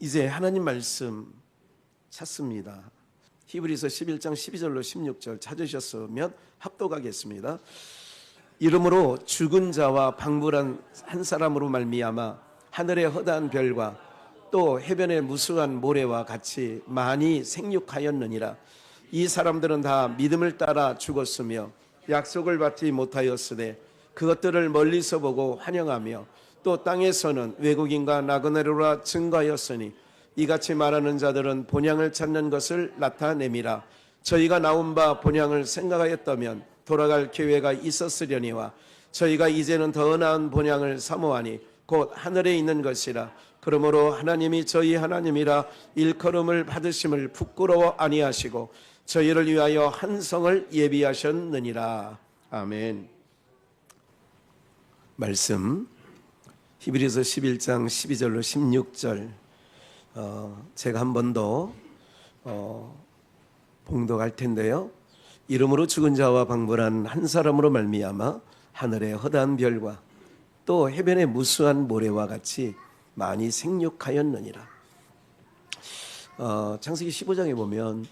이제 하나님 말씀 찾습니다. 히브리서 11장 12절로 16절 찾으셨으면 합독하겠습니다. 이러므로 죽은 자와 방불한 한 사람으로 말미암아 하늘의 허다한 별과 또 해변의 무수한 모래와 같이 많이 생육하였느니라. 이 사람들은 다 믿음을 따라 죽었으며 약속을 받지 못하였으되 그것들을 멀리서 보고 환영하며 또 땅에서는 외국인과 나그네로라 증거하였으니 이같이 말하는 자들은 본향을 찾는 것을 나타내미라. 저희가 나온 바 본향을 생각하였다면 돌아갈 기회가 있었으려니와 저희가 이제는 더 나은 본향을 사모하니 곧 하늘에 있는 것이라. 그러므로 하나님이 저희 하나님이라 일컬음을 받으심을 부끄러워 아니하시고 저희를 위하여 한 성을 예비하셨느니라. 아멘. 말씀 히브리서 11장 12절로 16절 제가 한 번 더 봉독할 텐데요. 이름으로 죽은 자와 방불한 한 사람으로 말미암아 하늘의 허다한 별과 또 해변의 무수한 모래와 같이 많이 생육하였느니라. 창세기 15장에 보면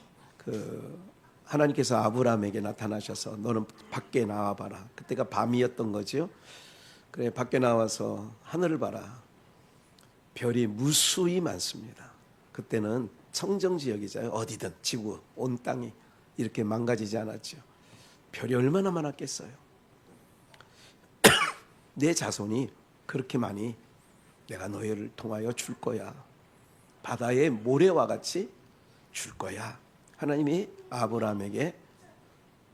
하나님께서 아브라함에게 나타나셔서 너는 밖에 나와봐라. 그때가 밤이었던 거죠. 그래 밖에 나와서 하늘을 봐라. 별이 무수히 많습니다. 그때는 청정지역이잖아요. 어디든 지구 온 땅이 이렇게 망가지지 않았죠. 별이 얼마나 많았겠어요. 내 자손이 그렇게 많이 내가 너희를 통하여 줄 거야. 바다의 모래와 같이 줄 거야. 하나님이 아브라함에게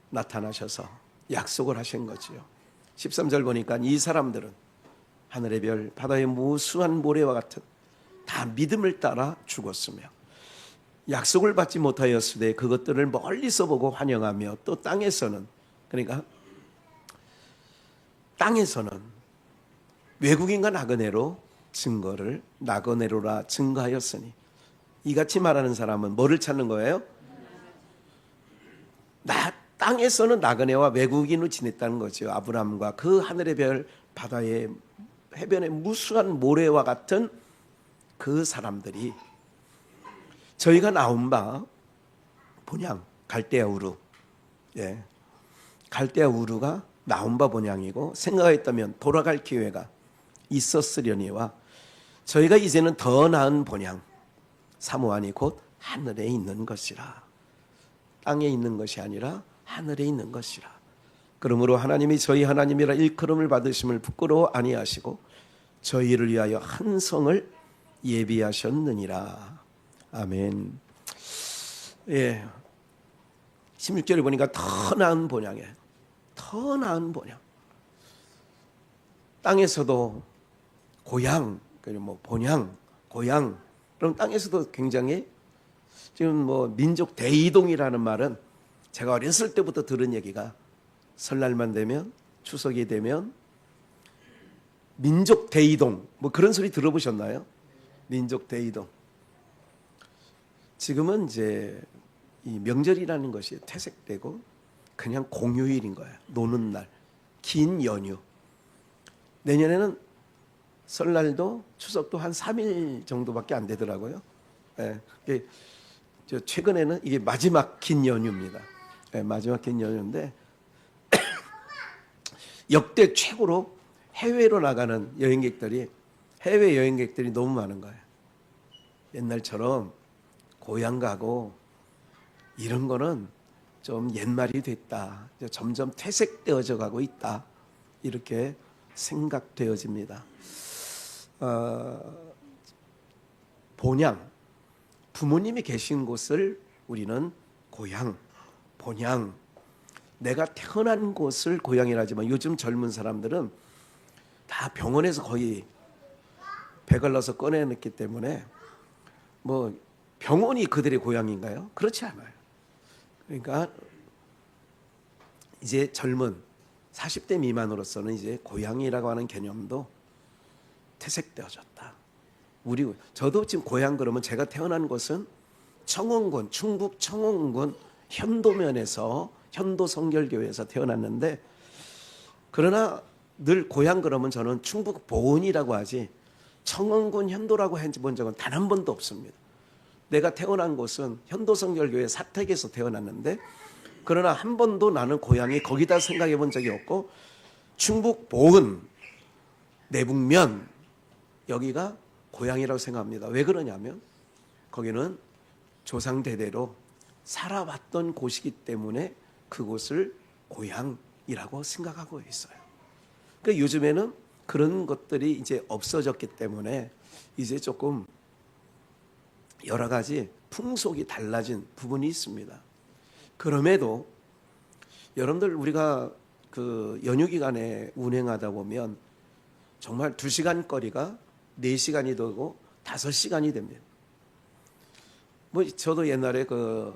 나타나셔서 약속을 하신 거지요. 13절 보니까 이 사람들은 하늘의 별, 바다의 무수한 모래와 같은 다 믿음을 따라 죽었으며 약속을 받지 못하였으되 그것들을 멀리서 보고 환영하며 또 땅에서는, 그러니까 땅에서는 외국인과 나그네로 나그네로라 증거하였으니 이같이 말하는 사람은 뭐를 찾는 거예요? 땅에서는 나그네와 외국인으로 지냈다는 거죠. 아브라함과 그 하늘의 별, 바다의 해변의 무수한 모래와 같은 그 사람들이 저희가 나온 바 본향 갈대아 우르, 갈대아 우르가 나온 바 본향이고 생각했다면 돌아갈 기회가 있었으려니와 저희가 이제는 더 나은 본향 사모하니 곧 하늘에 있는 것이라. 땅에 있는 것이 아니라 하늘에 있는 것이라. 그러므로 하나님이 저희 하나님이라 일컬음을 받으심을 부끄러워 아니하시고 저희를 위하여 한 성을 예비하셨느니라. 아멘. 16절에 보니까 더 나은 본향이에요. 더 나은 본향. 땅에서도 고향, 본향, 고향. 그럼 땅에서도 굉장히 지금 민족 대이동이라는 말은 제가 어렸을 때부터 들은 얘기가 설날만 되면, 추석이 되면 민족 대이동, 그런 소리 들어보셨나요? 민족 대이동. 지금은 이제 이 명절이라는 것이 퇴색되고 그냥 공휴일인 거예요. 노는 날, 긴 연휴. 내년에는 설날도 추석도 한 3일 정도밖에 안 되더라고요. 최근에는 이게 마지막 긴 연휴입니다. 마지막 긴 연휴인데 역대 최고로 해외로 나가는 해외 여행객들이 너무 많은 거예요. 옛날처럼 고향 가고 이런 거는 좀 옛말이 됐다. 점점 퇴색되어져 가고 있다. 이렇게 생각되어집니다. 본향, 부모님이 계신 곳을 우리는 고향, 본향, 내가 태어난 곳을 고향이라 하지만 요즘 젊은 사람들은 다 병원에서 거의 배갈라서 꺼내냈기 때문에 병원이 그들의 고향인가요? 그렇지 않아요. 그러니까 이제 젊은 40대 미만으로서는 이제 고향이라고 하는 개념도 퇴색되어졌다. 저도 지금 고향 그러면 제가 태어난 곳은 청원군, 충북 청원군 현도면에서 현도성결교회에서 태어났는데, 그러나 늘 고향 그러면 저는 충북 보은이라고 하지 청원군 현도라고 해본 적은 단 한 번도 없습니다. 내가 태어난 곳은 현도성결교회 사택에서 태어났는데 그러나 한 번도 나는 고향이 거기다 생각해 본 적이 없고 충북 보은 내북면 여기가 고향이라고 생각합니다. 왜 그러냐면 거기는 조상대대로 살아왔던 곳이기 때문에 그곳을 고향이라고 생각하고 있어요. 그러니까 요즘에는 그런 것들이 이제 없어졌기 때문에 이제 조금 여러 가지 풍속이 달라진 부분이 있습니다. 그럼에도 여러분들 우리가 그 연휴 기간에 운행하다 보면 정말 2시간 거리가 4시간이 되고 5시간이 됩니다. 뭐 저도 옛날에 그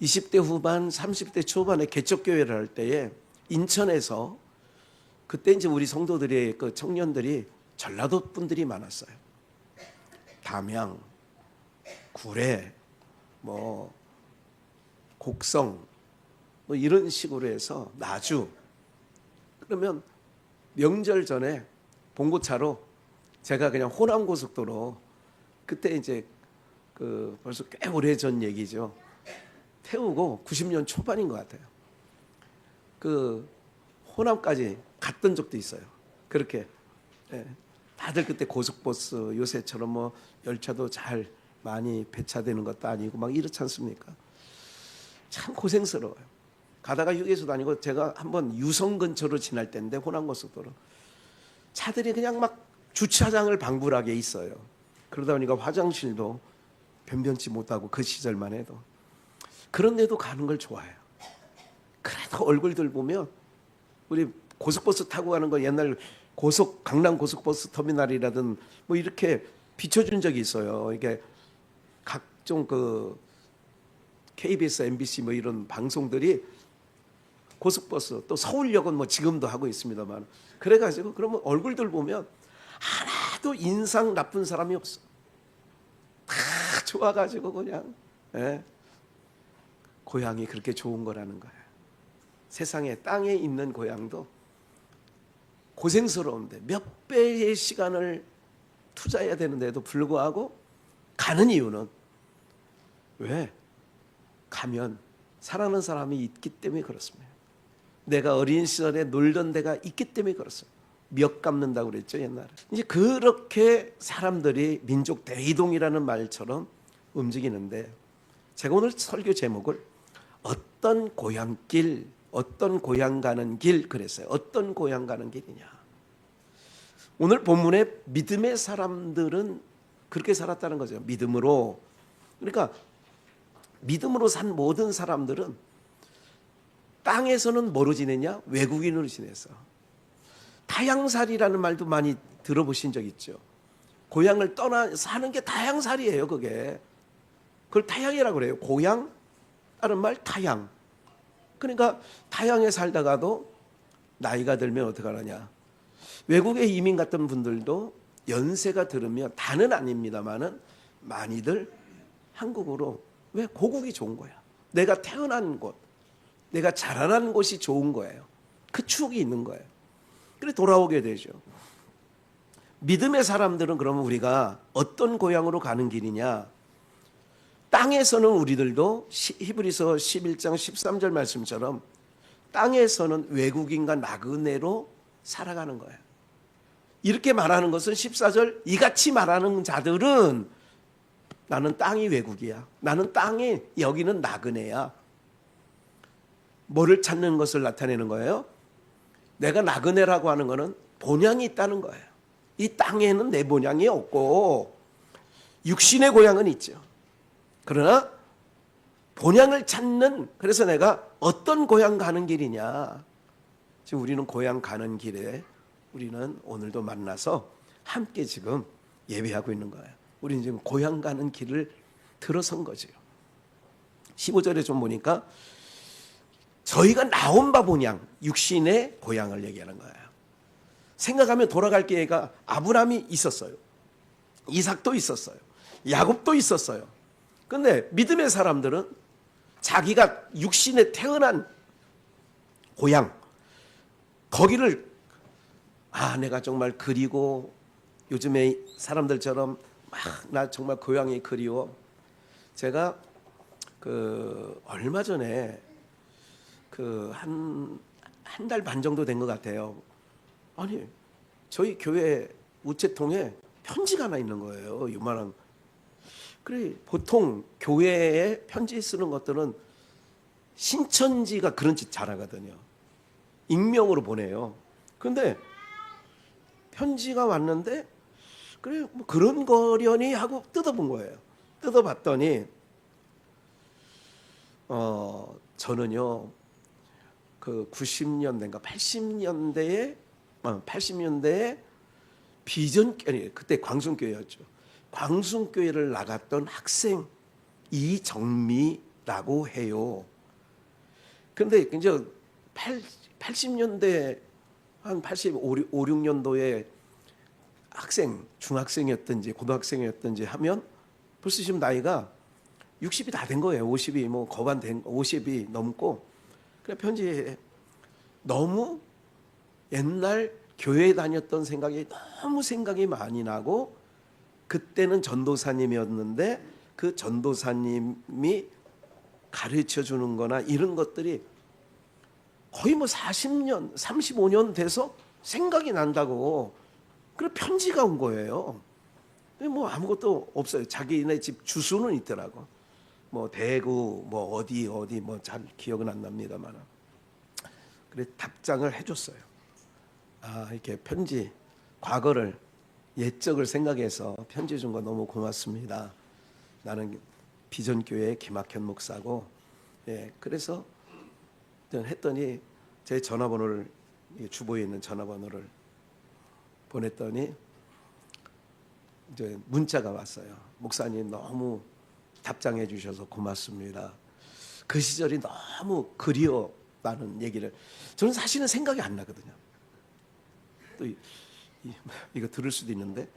20대 후반, 30대 초반에 개척교회를 할 때에 인천에서 그때 이제 우리 성도들의 그 청년들이 전라도 분들이 많았어요. 담양, 구례, 뭐 곡성, 뭐 이런 식으로 해서 나주. 그러면 명절 전에 봉고차로 제가 그냥 호남고속도로 그때 이제 그 벌써 꽤 오래전 얘기죠. 태우고 90년 초반인 것 같아요. 그 호남까지 갔던 적도 있어요. 그렇게. 예. 다들 그때 고속버스 요새처럼 뭐 열차도 잘 많이 배차되는 것도 아니고 막 이렇지 않습니까? 참 고생스러워요. 가다가 휴게소 다니고 제가 한번 유성 근처로 지날 때인데 호남고속도로 차들이 그냥 막 주차장을 방불하게 있어요. 그러다 보니까 화장실도 변변치 못하고 그 시절만 해도 그런데도 가는 걸 좋아해요. 그래도 얼굴들 보면 우리 고속버스 타고 가는 거 옛날 강남 고속버스 터미널이라든 뭐 이렇게 비춰준 적이 있어요. 이게 각종 그 KBS, MBC 뭐 이런 방송들이 고속버스 또 서울역은 뭐 지금도 하고 있습니다만 그래가지고 그러면 얼굴들 보면 하나도 인상 나쁜 사람이 없어. 다 좋아가지고 그냥 예. 고향이 그렇게 좋은 거라는 거예요. 세상에 땅에 있는 고향도 고생스러운데 몇 배의 시간을 투자해야 되는데도 불구하고 가는 이유는 왜? 가면 사랑하는 사람이 있기 때문에 그렇습니다. 내가 어린 시절에 놀던 데가 있기 때문에 그렇습니다. 멱 감는다고 그랬죠 옛날에. 이제 그렇게 사람들이 민족 대이동이라는 말처럼 움직이는데 제가 오늘 설교 제목을 어떤 고향길, 어떤 고향 가는 길 그랬어요. 어떤 고향 가는 길이냐. 오늘 본문에 믿음의 사람들은 그렇게 살았다는 거죠. 믿음으로. 그러니까 믿음으로 산 모든 사람들은 땅에서는 뭐로 지내냐? 외국인으로 지냈어. 타향살이라는 말도 많이 들어보신 적 있죠. 고향을 떠나 사는 게 타향살이에요. 그게. 그걸 타향이라고 그래요. 고향? 다른 말 타향. 그러니까 타향에 살다가도 나이가 들면 어떻게 하느냐. 외국에 이민 갔던 분들도 연세가 들으면 다는 아닙니다만은 많이들 한국으로 왜 고국이 좋은 거야. 내가 태어난 곳, 내가 자라난 곳이 좋은 거예요. 그 추억이 있는 거예요. 그래 돌아오게 되죠. 믿음의 사람들은 그러면 우리가 어떤 고향으로 가는 길이냐. 땅에서는 우리들도 히브리서 11장 13절 말씀처럼 땅에서는 외국인과 나그네로 살아가는 거예요. 이렇게 말하는 것은 14절 이같이 말하는 자들은 나는 땅이 외국이야. 나는 땅이 여기는 나그네야. 뭐를 찾는 것을 나타내는 거예요? 내가 나그네라고 하는 것은 본향이 있다는 거예요. 이 땅에는 내 본향이 없고 육신의 고향은 있죠. 그러나 본향을 찾는 그래서 내가 어떤 고향 가는 길이냐. 지금 우리는 고향 가는 길에 우리는 오늘도 만나서 함께 지금 예배하고 있는 거예요. 우리는 지금 고향 가는 길을 들어선 거죠. 15절에 좀 보니까 저희가 나온 바 본향, 육신의 고향을 얘기하는 거예요. 생각하면 돌아갈 기회가 아브라함이 있었어요. 이삭도 있었어요. 야곱도 있었어요. 그런데 믿음의 사람들은 자기가 육신에 태어난 고향, 거기를 내가 정말 그리고 요즘에 사람들처럼 막 나 정말 고향이 그리워. 제가 얼마 전에 한 달 반 정도 된 것 같아요. 아니 저희 교회 우체통에 편지가 하나 있는 거예요. 요만한. 그래 보통 교회에 편지 쓰는 것들은 신천지가 그런 짓 잘하거든요. 익명으로 보내요. 그런데 편지가 왔는데 그래 뭐 그런 거려니 하고 뜯어본 거예요. 뜯어봤더니 저는요 그 90년대인가 80년대에 아니 그때 광순교회였죠. 광순교회를 나갔던 학생 이정미라고 해요. 근데 이제 80년대 한 85, 6년도에 학생, 중학생이었든지 고등학생이었든지 하면 벌써 지금 나이가 60이 다 된 거예요. 50이 뭐 거반 된 50이 넘고. 그래 편지에 너무 옛날 교회 다녔던 생각이 너무 생각이 많이 나고 그때는 전도사님이었는데 그 전도사님이 가르쳐 주는 거나 이런 것들이 거의 뭐 40년, 35년 돼서 생각이 난다고. 그래 편지가 온 거예요. 뭐 아무것도 없어요. 자기네 집 주소는 있더라고. 뭐 대구 뭐 어디 뭐 잘 기억은 안 납니다만. 그래 답장을 해줬어요. 아 이렇게 편지 과거를 옛적을 생각해서 편지 준 거 너무 고맙습니다. 나는 비전교회 김학현 목사고, 예 그래서 했더니 제 전화번호를 주보에 있는 전화번호를 보냈더니 이제 문자가 왔어요. 목사님 너무 답장해 주셔서 고맙습니다. 그 시절이 너무 그리웠다는 얘기를 저는 사실은 생각이 안 나거든요. 또 이거 들을 수도 있는데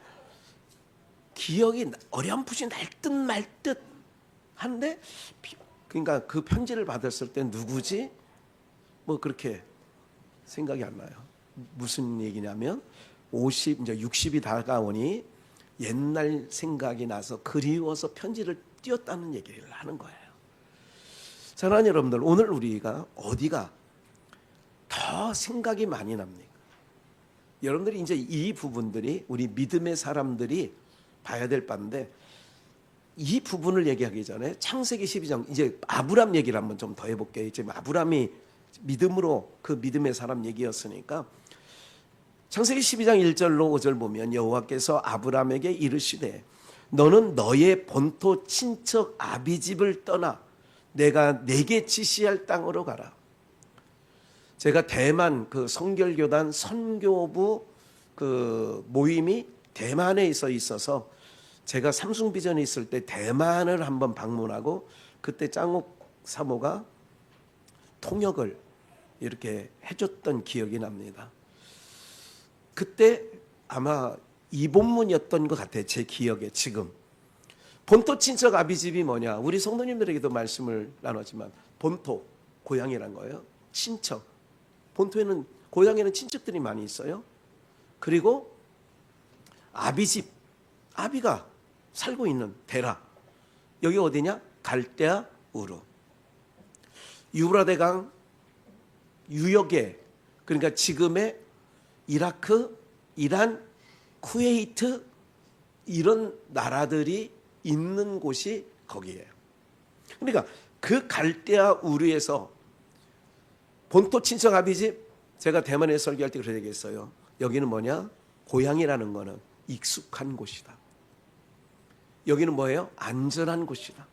기억이 어렴풋이 날 듯 말 듯 한데 그러니까 그 편지를 받았을 때 누구지? 뭐 그렇게 생각이 안 나요. 무슨 얘기냐면 이제 60이 다가오니 옛날 생각이 나서 그리워서 편지를 띄웠다는 얘기를 하는 거예요. 사랑하는 여러분들, 오늘 우리가 어디가 더 생각이 많이 납니까? 여러분들이 이제 이 부분들이 우리 믿음의 사람들이 봐야 될 바인데 이 부분을 얘기하기 전에 창세기 12장 이제 아브람 얘기를 한번 좀 더 해볼게요. 지금 아브람이 믿음으로 그 믿음의 사람 얘기였으니까 창세기 12장 1절로 5절 보면 여호와께서 아브람에게 이르시되 너는 너의 본토 친척 아비집을 떠나 내가 내게 지시할 땅으로 가라. 제가 대만 그 성결교단 선교부 그 모임이 대만에 있어서 제가 삼숭비전에 있을 때 대만을 한번 방문하고 그때 짱옥 사모가 통역을 이렇게 해줬던 기억이 납니다. 그때 아마 이 본문이었던 것 같아요. 제 기억에 지금. 본토 친척 아비집이 뭐냐. 우리 성도님들에게도 말씀을 나눴지만 본토, 고향이란 거예요. 친척. 본토에는 고향에는 친척들이 많이 있어요. 그리고 아비집, 아비가 살고 있는 데라. 여기 어디냐? 갈대아 우르. 유브라데강 유역에 그러니까 지금의 이라크, 이란, 쿠웨이트 이런 나라들이 있는 곳이 거기예요. 그러니까 그 갈대아 우르에서 본토 친척 아비집 제가 대만에 설교할 때 그렇게 얘기했어요. 여기는 뭐냐? 고향이라는 거는 익숙한 곳이다. 여기는 뭐예요? 안전한 곳이다.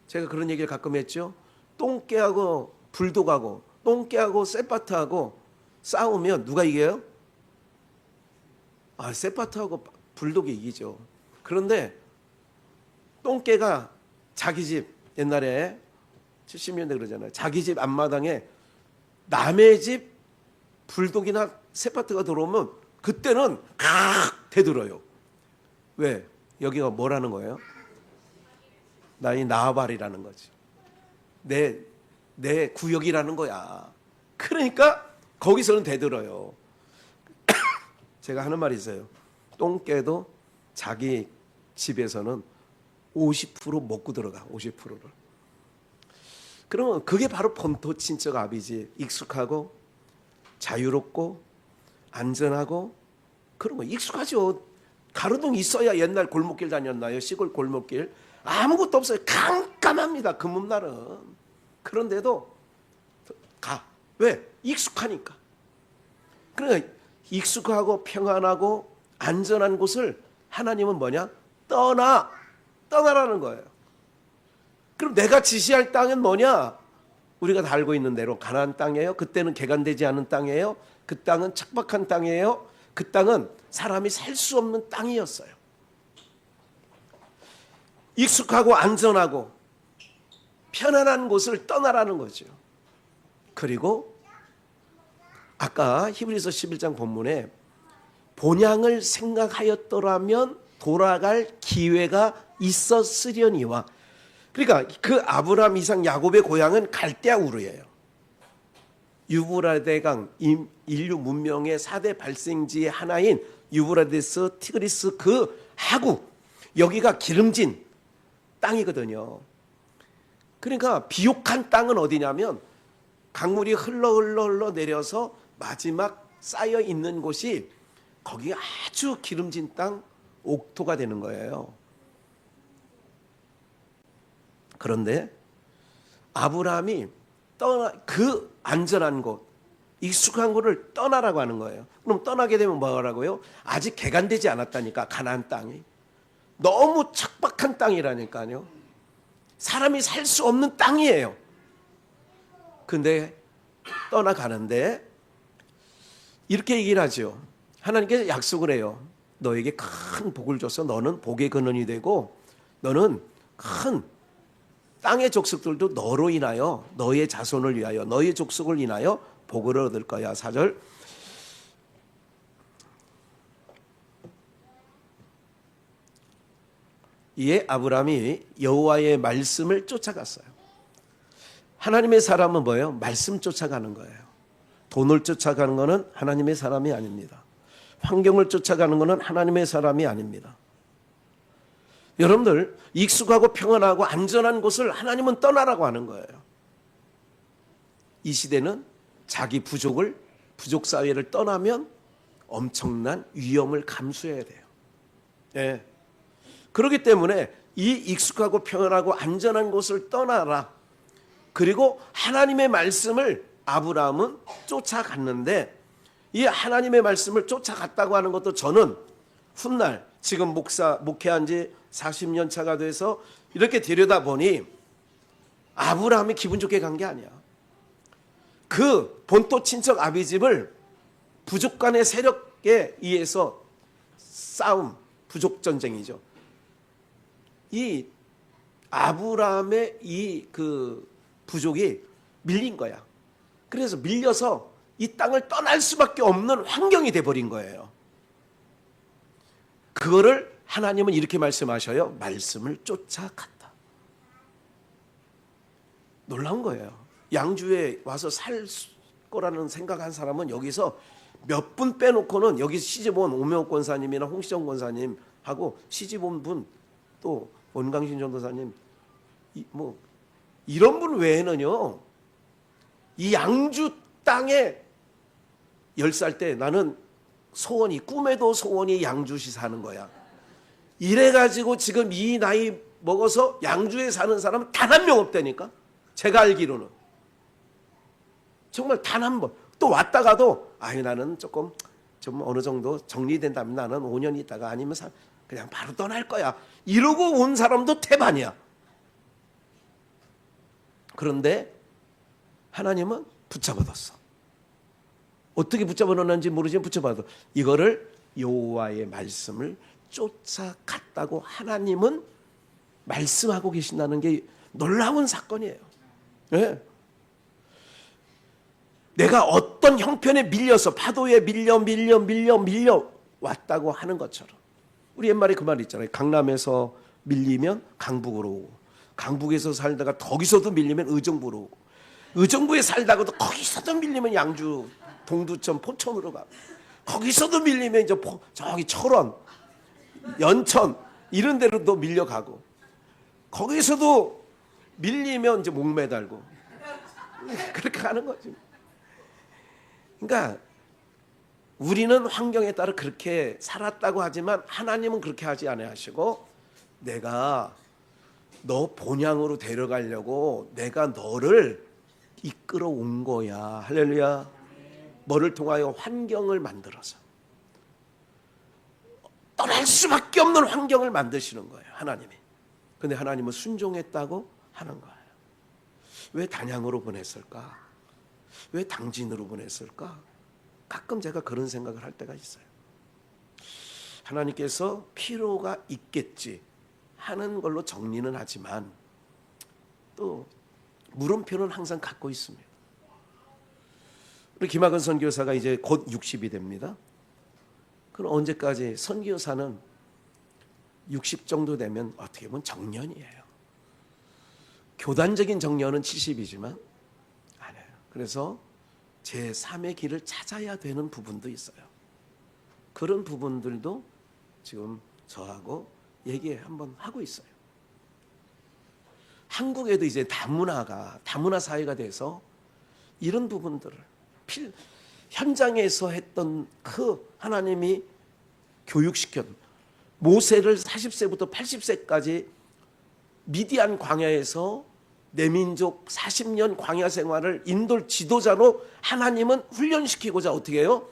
제가 그런 얘기를 가끔 했죠. 똥개하고 불독하고 똥개하고 세파트하고 싸우면 누가 이겨요? 세파트하고 불독이 이기죠. 그런데 똥개가 자기 집 옛날에 70년대 그러잖아요. 자기 집 앞마당에 남의 집 불독이나 세파트가 들어오면 그때는 대들어요. 왜? 여기가 뭐라는 거예요? 나의 나발이라는 거지. 내 구역이라는 거야. 그러니까 거기서는 대들어요. 제가 하는 말이 있어요. 똥개도 자기 집에서는 50% 먹고 들어가. 50%를. 그러면 그게 바로 본토 친척 아비지. 익숙하고 자유롭고 안전하고 그런 거 익숙하죠. 가로등 있어야 옛날 골목길 다녔나요? 시골 골목길 아무것도 없어요. 깜깜합니다. 금음날은. 그런데도 가. 왜? 익숙하니까. 그러니까 익숙하고 평안하고 안전한 곳을 하나님은 뭐냐? 떠나라는 거예요. 그럼 내가 지시할 땅은 뭐냐? 우리가 다 알고 있는 대로 가나안 땅이에요. 그때는 개간되지 않은 땅이에요. 그 땅은 척박한 땅이에요. 그 땅은 사람이 살 수 없는 땅이었어요. 익숙하고 안전하고 편안한 곳을 떠나라는 거죠. 그리고 아까 히브리서 11장 본문에 본향을 생각하였더라면 돌아갈 기회가 있었으려니와, 그러니까 그 아브라함, 이삭, 야곱의 고향은 갈대아 우르예요. 유브라데강, 인류 문명의 4대 발생지의 하나인 유브라데스, 티그리스 그 하구, 여기가 기름진 땅이거든요. 그러니까 비옥한 땅은 어디냐면 강물이 흘러 내려서 마지막 쌓여 있는 곳이 거기 아주 기름진 땅 옥토가 되는 거예요. 그런데 아브라함이 그 안전한 곳, 익숙한 곳을 떠나라고 하는 거예요. 그럼 떠나게 되면 뭐라고요? 아직 개간되지 않았다니까. 가나안 땅이 너무 척박한 땅이라니까요. 사람이 살 수 없는 땅이에요. 근데 떠나가는데 이렇게 얘기를 하죠. 하나님께서 약속을 해요. 너에게 큰 복을 줘서 너는 복의 근원이 되고 너는 큰 땅의 족속들도 너로 인하여, 너의 자손을 위하여, 너의 족속을 인하여 복을 얻을 거야. 4절. 이에 아브라함이 여호와의 말씀을 쫓아갔어요. 하나님의 사람은 뭐예요? 말씀 쫓아가는 거예요. 돈을 쫓아가는 것은 하나님의 사람이 아닙니다. 환경을 쫓아가는 것은 하나님의 사람이 아닙니다. 여러분들 익숙하고 평안하고 안전한 곳을 하나님은 떠나라고 하는 거예요. 이 시대는 자기 부족 사회를 떠나면 엄청난 위험을 감수해야 돼요. 예. 그렇기 때문에 이 익숙하고 평안하고 안전한 곳을 떠나라. 그리고 하나님의 말씀을 아브라함은 쫓아갔는데, 이 하나님의 말씀을 쫓아갔다고 하는 것도 저는 훗날 지금 목회한 지 40년 차가 돼서 이렇게 들여다보니 아브라함이 기분 좋게 간 게 아니야. 그 본토 친척 아비집을 부족 간의 세력에 의해서 싸움, 부족 전쟁이죠. 이 아브라함의 이 그 부족이 밀린 거야. 그래서 밀려서 이 땅을 떠날 수밖에 없는 환경이 돼버린 거예요. 그거를 하나님은 이렇게 말씀하셔요. 말씀을 쫓아갔다. 놀라운 거예요. 양주에 와서 살 거라는 생각한 사람은 여기서 몇 분 빼놓고는, 여기 시집온 오명옥 권사님이나 홍시정 권사님하고 시집온 분, 또 원강신 전도사님, 뭐 이런 분 외에는요, 이 양주 땅에 10살 때 나는 소원이, 꿈에도 소원이 양주시 사는 거야. 이래가지고 지금 이 나이 먹어서 양주에 사는 사람은 단 한 명 없다니까. 제가 알기로는. 정말 단 한 번. 또 왔다가도 아유 나는 조금 좀 어느 정도 정리된다면 나는 5년 있다가 아니면 그냥 바로 떠날 거야. 이러고 온 사람도 태반이야. 그런데 하나님은 붙잡아뒀어. 어떻게 붙잡아놓는지 모르지만 붙잡아도 이거를 여호와의 말씀을 쫓아갔다고 하나님은 말씀하고 계신다는 게 놀라운 사건이에요. 네. 내가 어떤 형편에 밀려서 파도에 밀려 왔다고 하는 것처럼, 우리 옛말에 그 말 있잖아요. 강남에서 밀리면 강북으로 오고, 강북에서 살다가 거기서도 밀리면 의정부로 오고, 의정부에 살다가도 거기서도 밀리면 양주 동두천 포천으로 가고, 거기서도 밀리면 이제 저기 철원 연천 이런 데로도 밀려가고 거기서도 밀리면 이제 목매달고 그렇게 하는 거지. 그러니까 우리는 환경에 따라 그렇게 살았다고 하지만 하나님은 그렇게 하지 아니하시고 내가 너 본향으로 데려가려고 내가 너를 이끌어 온 거야. 할렐루야. 뭐를 통하여 환경을 만들어서 떠날 수밖에 없는 환경을 만드시는 거예요. 하나님이. 근데 하나님은 순종했다고 하는 거예요. 왜 단양으로 보냈을까? 왜 당진으로 보냈을까? 가끔 제가 그런 생각을 할 때가 있어요. 하나님께서 필요가 있겠지 하는 걸로 정리는 하지만 또 물음표는 항상 갖고 있습니다. 우리 김학은 선교사가 이제 곧 60이 됩니다. 그럼 언제까지? 선교사는 60 정도 되면 어떻게 보면 정년이에요. 교단적인 정년은 70이지만 아니에요. 그래서 제3의 길을 찾아야 되는 부분도 있어요. 그런 부분들도 지금 저하고 얘기 한번 하고 있어요. 한국에도 이제 다문화 사회가 돼서 이런 부분들을 현장에서 했던 그 하나님이 교육시켰던 모세를 40세부터 80세까지 미디안 광야에서 내 민족 40년 광야 생활을 인도 지도자로 하나님은 훈련시키고자 어떻게 해요?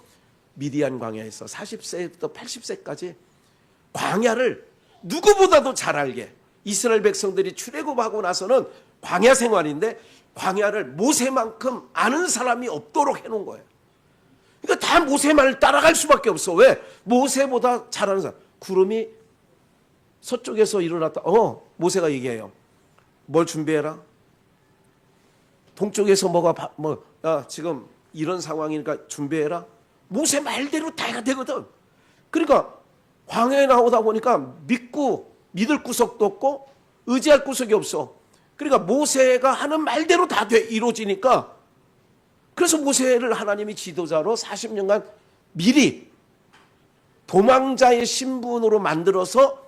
미디안 광야에서 40세부터 80세까지 광야를 누구보다도 잘 알게 이스라엘 백성들이 출애굽하고 나서는 광야 생활인데 광야를 모세만큼 아는 사람이 없도록 해놓은 거예요. 그러니까 다 모세 말을 따라갈 수밖에 없어. 왜? 모세보다 잘하는 사람. 구름이 서쪽에서 일어났다. 모세가 얘기해요. 뭘 준비해라. 동쪽에서 지금 이런 상황이니까 준비해라. 모세 말대로 다 되거든. 그러니까 광야에 나오다 보니까 믿을 구석도 없고 의지할 구석이 없어. 그러니까 모세가 하는 말대로 다 이루어지니까 그래서 모세를 하나님이 지도자로 40년간 미리 도망자의 신분으로 만들어서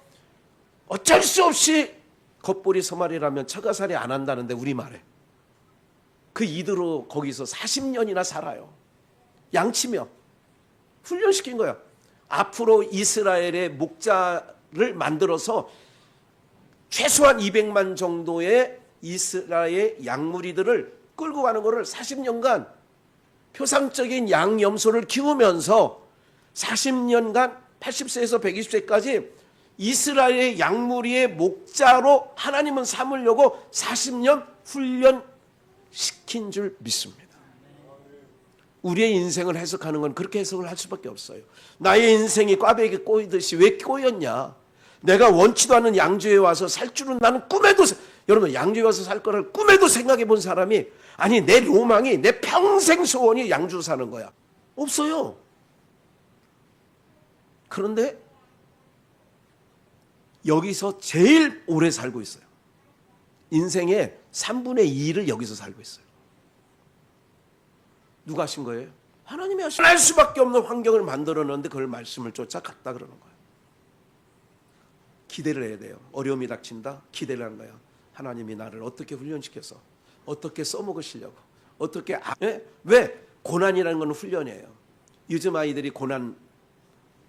어쩔 수 없이 겉보리 서말이라면 처가살이 안 한다는데 우리말에 그 이대로 거기서 40년이나 살아요. 양치며 훈련시킨 거야. 앞으로 이스라엘의 목자를 만들어서 최소한 200만 정도의 이스라엘 양무리들을 끌고 가는 것을 40년간 표상적인 양염소를 키우면서 40년간 80세에서 120세까지 이스라엘의 양무리의 목자로 하나님은 삼으려고 40년 훈련시킨 줄 믿습니다. 우리의 인생을 해석하는 건 그렇게 해석을 할 수밖에 없어요. 나의 인생이 꽈배기 꼬이듯이 왜 꼬였냐? 내가 원치도 않은 양주에 와서 살 줄은 나는 꿈에도 여러분 양주에 와서 살 거를 꿈에도 생각해 본 사람이 아니 내 로망이 내 평생 소원이 양주 사는 거야. 없어요. 그런데 여기서 제일 오래 살고 있어요. 인생의 3분의 2를 여기서 살고 있어요. 누가 하신 거예요? 하나님이 하신 거예요. 할 수밖에 없는 환경을 만들어놨는데 그걸 말씀을 쫓아갔다 그러는 거예요. 기대를 해야 돼요. 어려움이 닥친다? 기대를 하는 거예요. 하나님이 나를 어떻게 훈련시켜서 어떻게 써먹으시려고 어떻게 왜? 고난이라는 건 훈련이에요. 요즘 아이들이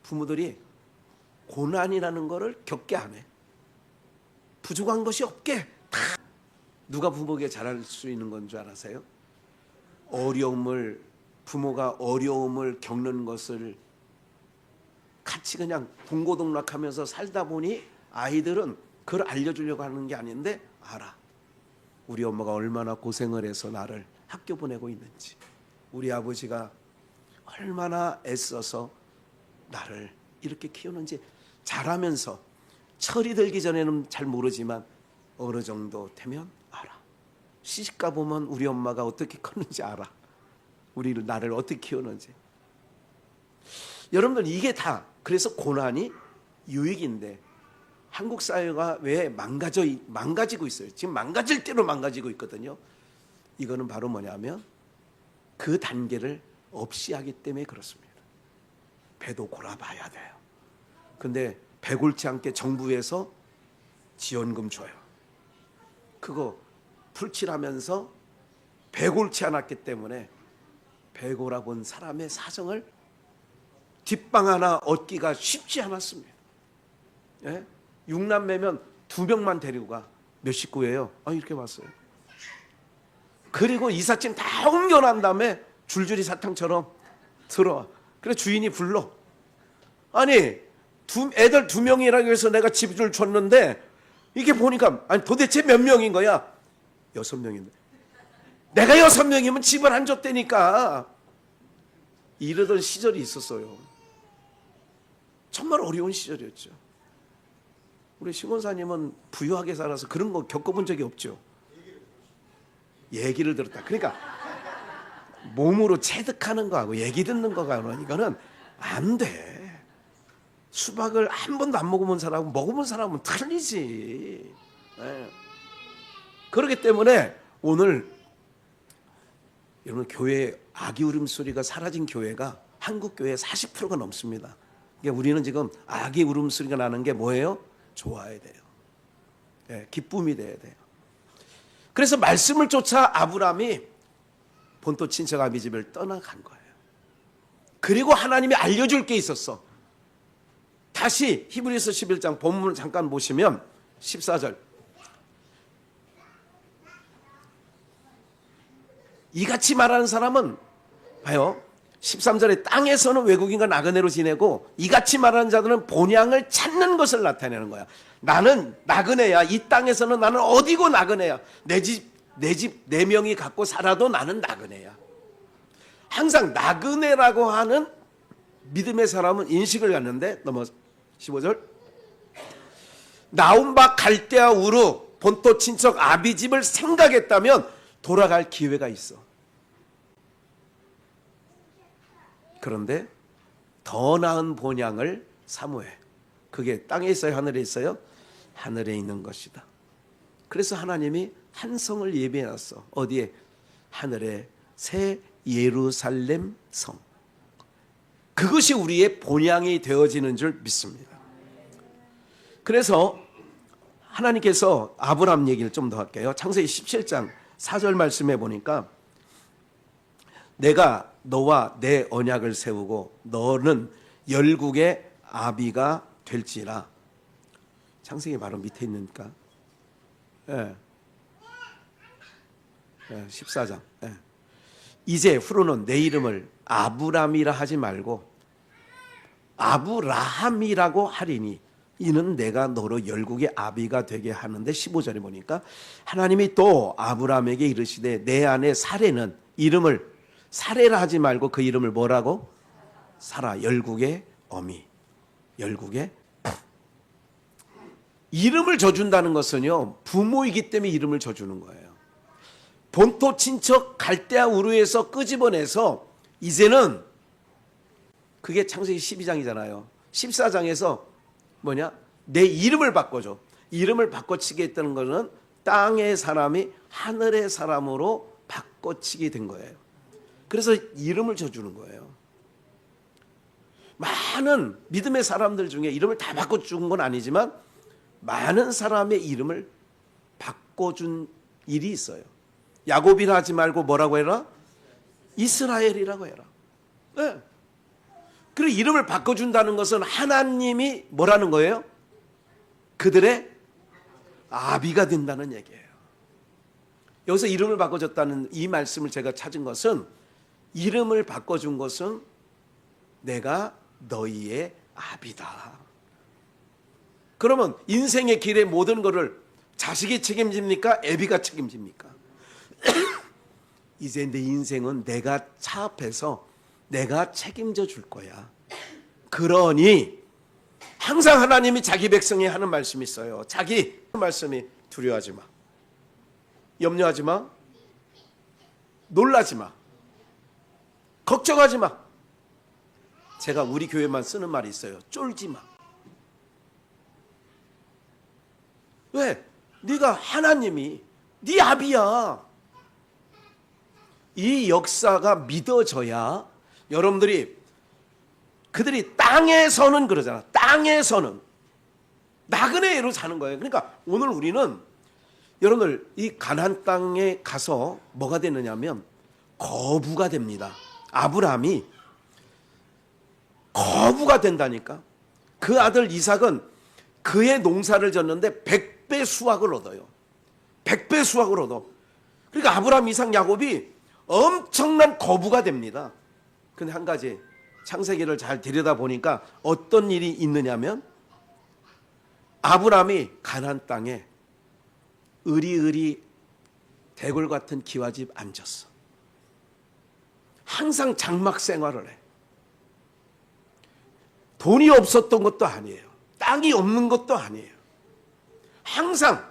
부모들이 고난이라는 거를 겪게 안 해. 부족한 것이 없게 다 누가 부모에게 잘할 수 있는 건 줄 알아세요? 부모가 어려움을 겪는 것을 같이 그냥 동고동락하면서 살다 보니 아이들은 그걸 알려주려고 하는 게 아닌데 알아. 우리 엄마가 얼마나 고생을 해서 나를 학교 보내고 있는지, 우리 아버지가 얼마나 애써서 나를 이렇게 키우는지 잘하면서 철이 들기 전에는 잘 모르지만 어느 정도 되면 알아. 시집가 보면 우리 엄마가 어떻게 컸는지 알아. 나를 어떻게 키우는지. 여러분들 이게 다 그래서 고난이 유익인데 한국 사회가 왜 망가지고 있어요. 지금 망가질 대로 망가지고 있거든요. 이거는 바로 뭐냐면 그 단계를 없이 하기 때문에 그렇습니다. 배도 골아봐야 돼요. 근데 배골치 않게 정부에서 지원금 줘요. 그거 풀칠하면서 배골치 않았기 때문에 배고라 본 사람의 사정을 뒷방 하나 얻기가 쉽지 않았습니다. 예? 6남매면 2명만 데리고 가. 몇 식구예요? 이렇게 왔어요. 그리고 이삿짐 다 옮겨난 다음에 줄줄이 사탕처럼 들어와. 그래 주인이 불러. 아니 애들 2명이라고 해서 내가 집을 줬는데 이게 보니까 도대체 몇 명인 거야? 6명인데 내가 6명이면 집을 안 줬다니까. 이러던 시절이 있었어요. 정말 어려운 시절이었죠. 우리 신권사님은 부유하게 살아서 그런 거 겪어본 적이 없죠. 얘기를 들었다. 그러니까 몸으로 체득하는 거하고 얘기 듣는 거하고는 이거는 안 돼. 수박을 한 번도 안 먹어본 사람하고 먹어본 사람은 틀리지. 네. 그렇기 때문에 오늘 여러분 교회 아기 울음소리가 사라진 교회가 한국 교회 40%가 넘습니다. 그러니까 우리는 지금 아기 울음소리가 나는 게 뭐예요? 좋아야 돼요. 네, 기쁨이 돼야 돼요. 그래서 말씀을 쫓아 아브라함이 본토 친척 아비 집을 떠나간 거예요. 그리고 하나님이 알려줄 게 있었어. 다시 히브리서 11장 본문을 잠깐 보시면 14절. 이같이 말하는 사람은 봐요. 13절에 땅에서는 외국인과 나그네로 지내고 이같이 말하는 자들은 본향을 찾는 것을 나타내는 거야. 나는 나그네야. 이 땅에서는 나는 어디고 나그네야. 내 집 내 명이 갖고 살아도 나는 나그네야. 항상 나그네라고 하는 믿음의 사람은 인식을 갖는데 넘어 15절. 나온 바 갈대아 우르 본토 친척 아비 집을 생각했다면 돌아갈 기회가 있어. 그런데 더 나은 본향을 사모해. 그게 땅에 있어요? 하늘에 있어요? 하늘에 있는 것이다. 그래서 하나님이 한 성을 예비해놨어. 어디에? 하늘에 새 예루살렘 성. 그것이 우리의 본향이 되어지는 줄 믿습니다. 그래서 하나님께서 아브라함 얘기를 좀 더 할게요. 창세기 17장 4절 말씀해 보니까 내가 너와 내 언약을 세우고 너는 열국의 아비가 될지라. 창세기 바로 밑에 있으니까. 예. 14장. 예. 이제 후로는 내 이름을 아브람이라 하지 말고 아브라함이라고 하리니 이는 내가 너로 열국의 아비가 되게 하는데 15절에 보니까 하나님이 또 아브라함에게 이르시되 내 아내 사레는 이름을 사레라 하지 말고 그 이름을 뭐라고? 사라. 열국의 어미. 열국의 이름을 져준다는 것은요 부모이기 때문에 이름을 져주는 거예요. 본토 친척 갈대아 우르에서 끄집어내서 이제는 그게 창세기 12장이잖아요. 14장에서 뭐냐? 내 이름을 바꿔줘. 이름을 바꿔치게 했다는 것은 땅의 사람이 하늘의 사람으로 바꿔치게 된 거예요. 그래서 이름을 져주는 거예요. 많은 믿음의 사람들 중에 이름을 다 바꿔준 건 아니지만 많은 사람의 이름을 바꿔준 일이 있어요. 야곱이라 하지 말고 뭐라고 해라? 이스라엘이라고 해라. 네. 그리고 이름을 바꿔준다는 것은 하나님이 뭐라는 거예요? 그들의 아비가 된다는 얘기예요. 여기서 이름을 바꿔줬다는 이 말씀을 제가 찾은 것은 이름을 바꿔준 것은 내가 너희의 아비다. 그러면 인생의 길의 모든 것을 자식이 책임집니까? 애비가 책임집니까? 이제 내 인생은 내가 차 앞에서 내가 책임져 줄 거야. 그러니 항상 하나님이 자기 백성이 하는 말씀이 있어요. 자기 말씀이 두려워하지 마. 염려하지 마. 놀라지 마. 걱정하지 마. 제가 우리 교회만 쓰는 말이 있어요. 쫄지 마. 왜? 네가 하나님이 네 아비야. 이 역사가 믿어져야 여러분들이 그들이 땅에서는 그러잖아. 땅에서는 나그네로 사는 거예요. 그러니까 오늘 우리는 여러분들 이 가나안 땅에 가서 뭐가 되느냐면 거부가 됩니다. 아브라함이 거부가 된다니까. 그 아들 이삭은 그의 농사를 졌는데 100배 수확을 얻어요. 100배 수확을 얻어. 그러니까 아브라함, 이삭, 야곱이 엄청난 거부가 됩니다. 근데 한 가지 창세기를 잘 들여다보니까 어떤 일이 있느냐면 아브라함이 가나안 땅에 으리으리 대궐 같은 기와집 앉았어. 항상 장막 생활을 해. 돈이 없었던 것도 아니에요. 땅이 없는 것도 아니에요. 항상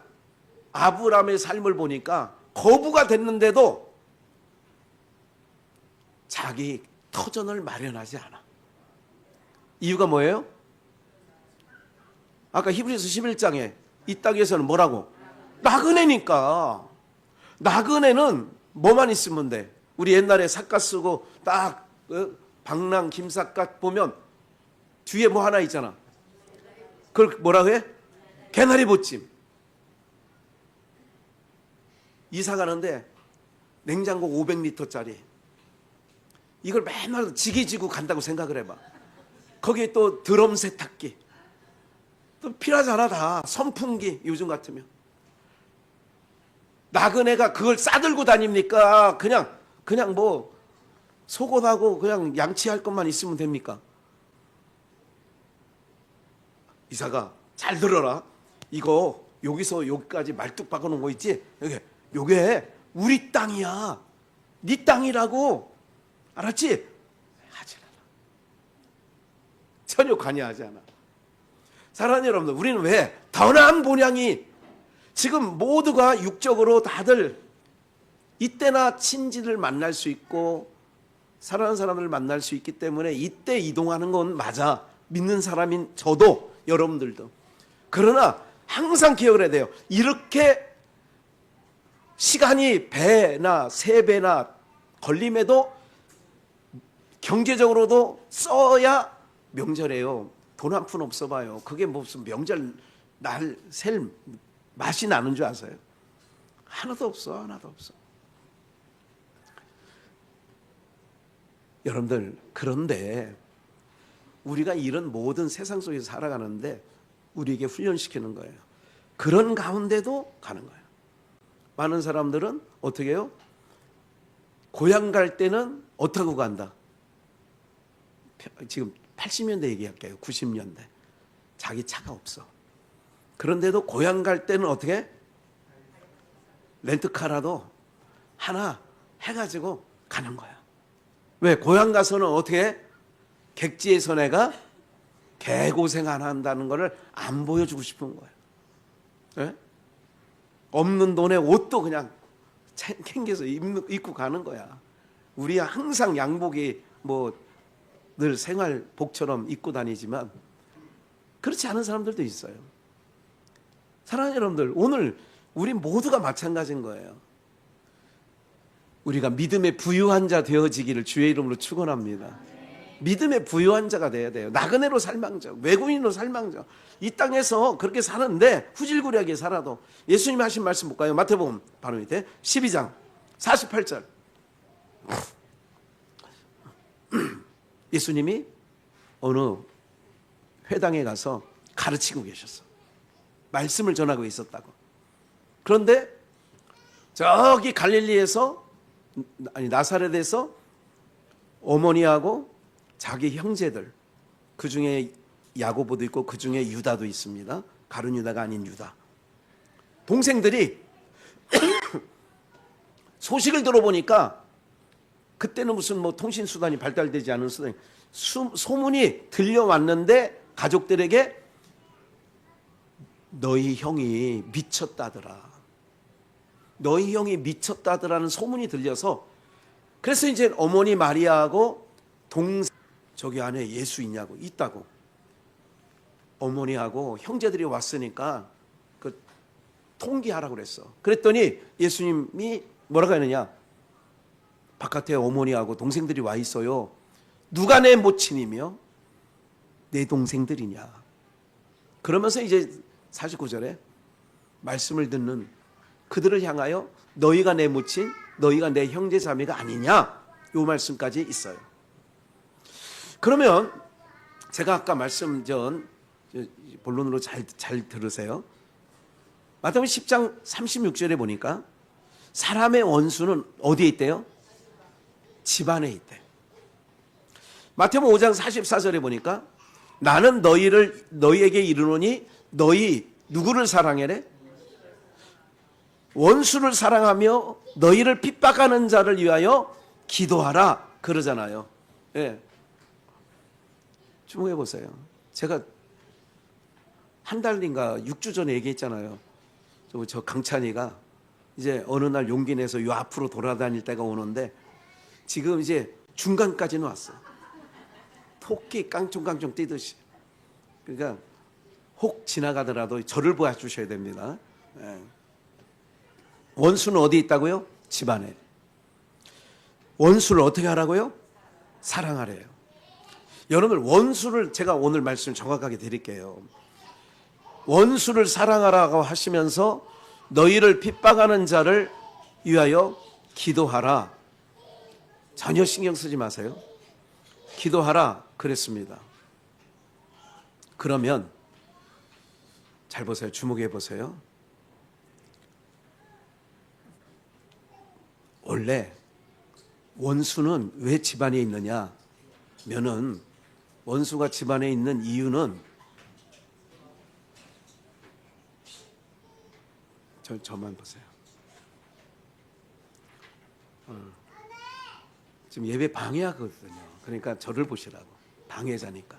아브라함의 삶을 보니까 거부가 됐는데도 자기 터전을 마련하지 않아. 이유가 뭐예요? 아까 히브리서 11장에 이 땅에서는 뭐라고? 나그네니까. 나그네는 뭐만 있으면 돼? 우리 옛날에 삿갓 쓰고 딱 방랑 김삿갓 보면 뒤에 뭐 하나 있잖아. 그걸 뭐라고 해? 개나리 보찜. 이사 가는데 냉장고 500리터짜리 이걸 맨날 지게 지고 간다고 생각을 해봐. 거기에 또 드럼 세탁기 또 필요하잖아. 다 선풍기. 요즘 같으면 나그네가 그걸 싸들고 다닙니까? 그냥 뭐 속옷하고 그냥 양치할 것만 있으면 됩니까? 이사가 잘 들어라. 이거 여기서 여기까지 말뚝 박아놓은 거 있지? 요게 우리 땅이야. 네 땅이라고. 알았지? 하지 않아. 전혀 관여하지 않아. 사랑하는 여러분들, 우리는 왜 더 나은 본향이 지금 모두가 육적으로 다들 이때나 친지를 만날 수 있고 사랑하는 사람을 만날 수 있기 때문에 이때 이동하는 건 맞아. 믿는 사람인 저도 여러분들도. 그러나 항상 기억을 해야 돼요. 이렇게 시간이 배나 세 배나 걸림에도 경제적으로도 써야 명절에요. 돈 한 푼 없어 봐요. 그게 무슨 명절 날 셀 맛이 나는 줄 아세요? 하나도 없어. 하나도 없어. 여러분들, 그런데 우리가 이런 모든 세상 속에서 살아가는데 우리에게 훈련시키는 거예요. 그런 가운데도 가는 거예요. 많은 사람들은 어떻게 해요? 고향 갈 때는 어떻게 간다? 지금 80년대 얘기할게요. 90년대. 자기 차가 없어. 그런데도 고향 갈 때는 어떻게? 렌트카라도 하나 해가지고 가는 거야. 왜? 고향 가서는 어떻게 해? 객지에서 내가 개고생 안 한다는 것을 안 보여주고 싶은 거예요. 네? 없는 돈에 옷도 그냥 챙겨서 입고 가는 거야. 우리 항상 양복이 뭐 늘 생활복처럼 입고 다니지만 그렇지 않은 사람들도 있어요. 사랑하는 여러분들, 오늘 우리 모두가 마찬가지인 거예요. 우리가 믿음의 부유한 자 되어지기를 주의 이름으로 축원합니다. 믿음의 부유한 자가 돼야 돼요. 나그네로 살망정, 외국인으로 살망정. 이 땅에서 그렇게 사는데 후질구리하게 살아도 예수님이 하신 말씀 볼까요? 마태복음 바로 밑에 12장 48절. 예수님이 어느 회당에 가서 가르치고 계셨어. 말씀을 전하고 있었다고. 그런데 저기 갈릴리에서, 아니 나사렛에서 어머니하고 자기 형제들, 그 중에 야고보도 있고 그 중에 유다도 있습니다. 가룟 유다가 아닌 유다. 동생들이 소식을 들어보니까 그때는 무슨 뭐 통신 수단이 발달되지 않은 수단이 소문이 들려왔는데 가족들에게 너희 형이 미쳤다더라. 너희 형이 미쳤다더라는 소문이 들려서 그래서 이제 어머니 마리아하고 동생 저기 안에 예수 있냐고 있다고 어머니하고 형제들이 왔으니까 그 통기하라고 그랬어. 그랬더니 예수님이 뭐라고 했느냐? 바깥에 어머니하고 동생들이 와 있어요. 누가 내 모친이며 내 동생들이냐? 그러면서 이제 49절에 말씀을 듣는 그들을 향하여 너희가 내 묻힌 너희가 내 형제 자매가 아니냐, 이 말씀까지 있어요. 그러면 제가 아까 말씀 전 본론으로 잘 들으세요. 마태복음 10장 36절에 보니까 사람의 원수는 어디에 있대요? 집안에 있대. 마태복음 5장 44절에 보니까 나는 너희에게 이르노니 너희 누구를 사랑해래? 원수를 사랑하며 너희를 핍박하는 자를 위하여 기도하라 그러잖아요. 예. 주목해 보세요. 제가 한 달인가 6주 전에 얘기했잖아요. 저 강찬이가 이제 어느 날 용기 내서 요 앞으로 돌아다닐 때가 오는데 지금 이제 중간까지는 왔어. 토끼 깡총깡총 뛰듯이. 그러니까 혹 지나가더라도 저를 보아주셔야 됩니다. 예. 원수는 어디 있다고요? 집안에. 원수를 어떻게 하라고요? 사랑하래요. 여러분, 원수를 제가 오늘 말씀 정확하게 드릴게요. 원수를 사랑하라고 하시면서 너희를 핍박하는 자를 위하여 기도하라. 전혀 신경 쓰지 마세요. 기도하라 그랬습니다. 그러면 잘 보세요. 주목해 보세요. 원래 원수는 왜 집안에 있느냐 면은, 원수가 집안에 있는 이유는 저만 보세요. 지금 예배 방해하거든요. 그러니까 저를 보시라고. 방해자니까.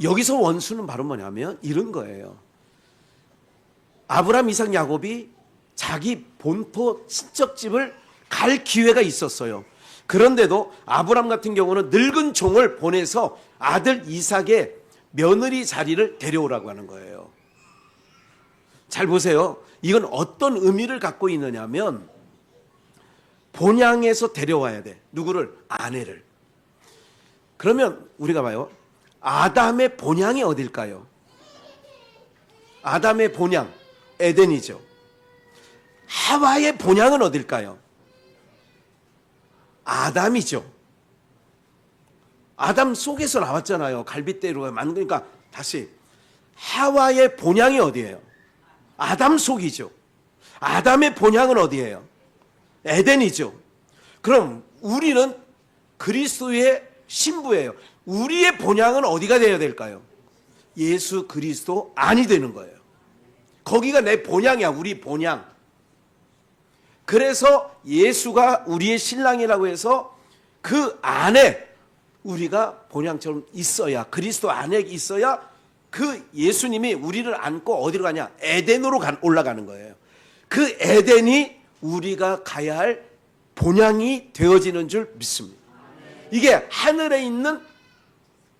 여기서 원수는 바로 뭐냐면 이런 거예요. 아브라함, 이삭, 야곱이 자기 본토 친척집을 갈 기회가 있었어요. 그런데도 아브라함 같은 경우는 늙은 종을 보내서 아들 이삭의 며느리 자리를 데려오라고 하는 거예요. 잘 보세요. 이건 어떤 의미를 갖고 있느냐면 본향에서 데려와야 돼. 누구를? 아내를. 그러면 우리가 봐요. 아담의 본향이 어딜까요? 아담의 본향 에덴이죠. 하와의 본향은 어딜까요? 아담이죠. 아담 속에서 나왔잖아요. 갈빗대로 만드니까. 다시, 하와의 본향이 어디예요? 아담 속이죠. 아담의 본향은 어디예요? 에덴이죠. 그럼 우리는 그리스도의 신부예요. 우리의 본향은 어디가 되어야 될까요? 예수 그리스도 안이 되는 거예요. 거기가 내 본향이야. 우리 본향. 그래서 예수가 우리의 신랑이라고 해서 그 안에 우리가 본향처럼 있어야, 그리스도 안에 있어야 그 예수님이 우리를 안고 어디로 가냐? 에덴으로 올라가는 거예요. 그 에덴이 우리가 가야 할 본향이 되어지는 줄 믿습니다. 이게 하늘에 있는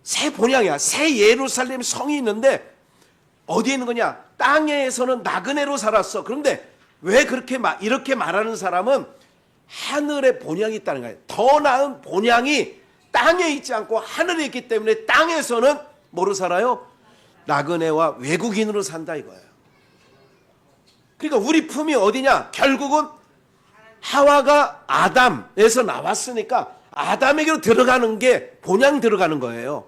새 본향이야. 새 예루살렘 성이 있는데 어디에 있는 거냐? 땅에서는 나그네로 살았어. 그런데 왜 이렇게 말하는 사람은 하늘에 본향이 있다는 거예요. 더 나은 본향이 땅에 있지 않고 하늘에 있기 때문에 땅에서는 뭐로 살아요? 나그네와 외국인으로 산다 이거예요. 그러니까 우리 품이 어디냐? 결국은 하와가 아담에서 나왔으니까 아담에게로 들어가는 게 본향 들어가는 거예요.